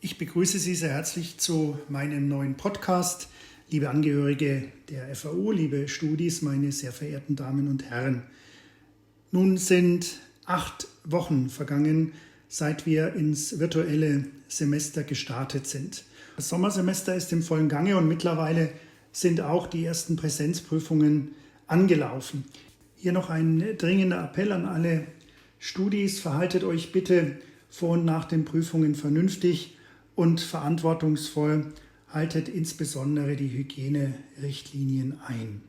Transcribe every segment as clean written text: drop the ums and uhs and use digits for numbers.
Ich begrüße Sie sehr herzlich zu meinem neuen Podcast. Liebe Angehörige der FAU, liebe Studis, meine sehr verehrten Damen und Herren. Nun sind 8 Wochen vergangen, seit wir ins virtuelle Semester gestartet sind. Das Sommersemester ist im vollen Gange und mittlerweile sind auch die ersten Präsenzprüfungen angelaufen. Hier noch ein dringender Appell an alle Studis: Verhaltet euch bitte vor und nach den Prüfungen vernünftig und verantwortungsvoll, haltet insbesondere die Hygienerichtlinien ein.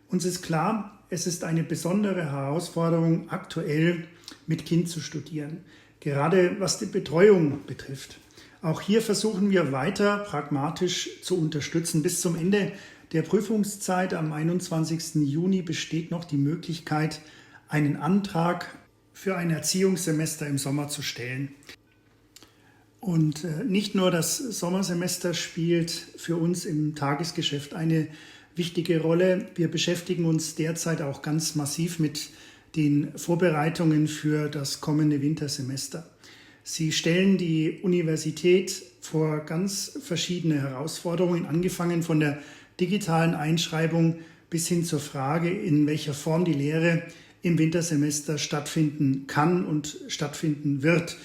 Uns ist klar, es ist eine besondere Herausforderung, aktuell mit Kind zu studieren, gerade was die Betreuung betrifft. Auch hier versuchen wir weiter pragmatisch zu unterstützen. Bis zum Ende der Prüfungszeit am 21. Juni besteht noch die Möglichkeit, einen Antrag für ein Erziehungssemester im Sommer zu stellen. Und nicht nur das Sommersemester spielt für uns im Tagesgeschäft eine wichtige Rolle. Wir beschäftigen uns derzeit auch ganz massiv mit den Vorbereitungen für das kommende Wintersemester. Sie stellen die Universität vor ganz verschiedene Herausforderungen, angefangen von der digitalen Einschreibung bis hin zur Frage, in welcher Form die Lehre im Wintersemester stattfinden kann und stattfinden wird.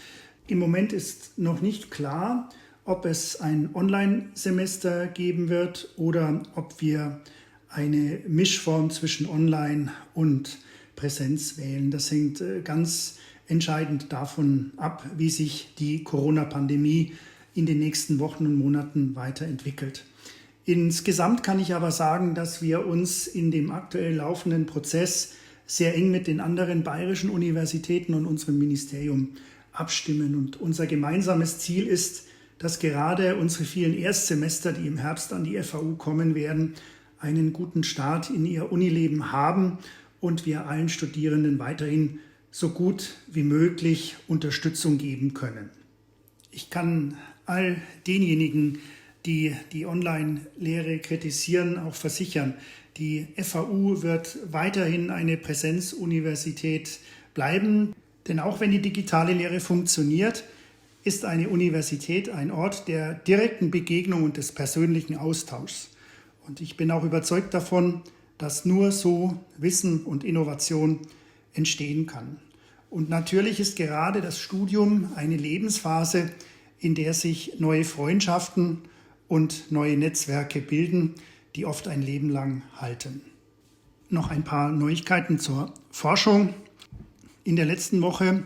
Im Moment ist noch nicht klar, ob es ein Online-Semester geben wird oder ob wir eine Mischform zwischen Online und Präsenz wählen. Das hängt ganz entscheidend davon ab, wie sich die Corona-Pandemie in den nächsten Wochen und Monaten weiterentwickelt. Insgesamt kann ich aber sagen, dass wir uns in dem aktuell laufenden Prozess sehr eng mit den anderen bayerischen Universitäten und unserem Ministerium abstimmen. Und unser gemeinsames Ziel ist, dass gerade unsere vielen Erstsemester, die im Herbst an die FAU kommen werden, einen guten Start in ihr Unileben haben und wir allen Studierenden weiterhin so gut wie möglich Unterstützung geben können. Ich kann all denjenigen, die die Online-Lehre kritisieren, auch versichern: Die FAU wird weiterhin eine Präsenzuniversität bleiben. Denn auch wenn die digitale Lehre funktioniert, ist eine Universität ein Ort der direkten Begegnung und des persönlichen Austauschs. Und ich bin auch überzeugt davon, dass nur so Wissen und Innovation entstehen kann. Und natürlich ist gerade das Studium eine Lebensphase, in der sich neue Freundschaften und neue Netzwerke bilden, die oft ein Leben lang halten. Noch ein paar Neuigkeiten zur Forschung. In der letzten Woche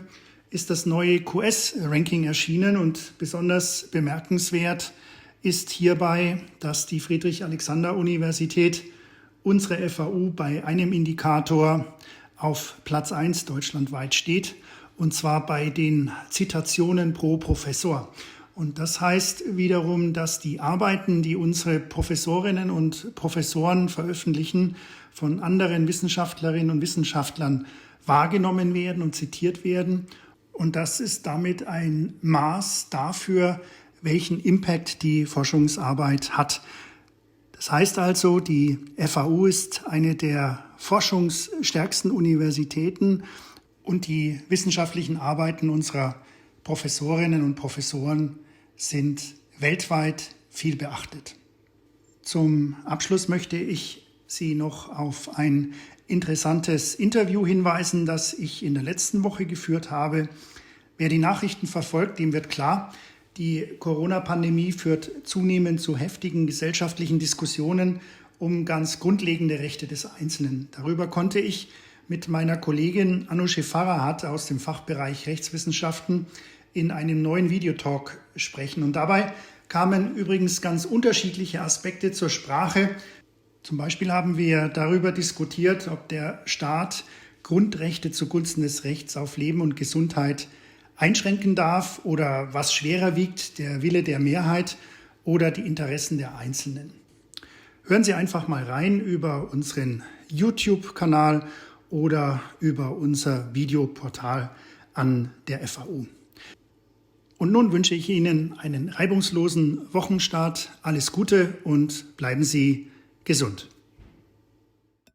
ist das neue QS-Ranking erschienen und besonders bemerkenswert ist hierbei, dass die Friedrich-Alexander-Universität unsere FAU bei einem Indikator auf Platz 1 deutschlandweit steht, und zwar bei den Zitationen pro Professor. Und das heißt wiederum, dass die Arbeiten, die unsere Professorinnen und Professoren veröffentlichen, von anderen Wissenschaftlerinnen und Wissenschaftlern wahrgenommen werden und zitiert werden. Und das ist damit ein Maß dafür, welchen Impact die Forschungsarbeit hat. Das heißt also, die FAU ist eine der forschungsstärksten Universitäten und die wissenschaftlichen Arbeiten unserer Professorinnen und Professoren sind weltweit viel beachtet. Zum Abschluss möchte ich Sie noch auf ein interessantes Interview hinweisen, das ich in der letzten Woche geführt habe. Wer die Nachrichten verfolgt, dem wird klar: Die Corona-Pandemie führt zunehmend zu heftigen gesellschaftlichen Diskussionen um ganz grundlegende Rechte des Einzelnen. Darüber konnte ich mit meiner Kollegin Anousheh Farrahat aus dem Fachbereich Rechtswissenschaften in einem neuen Videotalk sprechen. Und dabei kamen übrigens ganz unterschiedliche Aspekte zur Sprache. Zum Beispiel haben wir darüber diskutiert, ob der Staat Grundrechte zugunsten des Rechts auf Leben und Gesundheit einschränken darf oder was schwerer wiegt, der Wille der Mehrheit oder die Interessen der Einzelnen. Hören Sie einfach mal rein über unseren YouTube-Kanal oder über unser Videoportal an der FAU. Und nun wünsche ich Ihnen einen reibungslosen Wochenstart. Alles Gute und bleiben Sie gesund.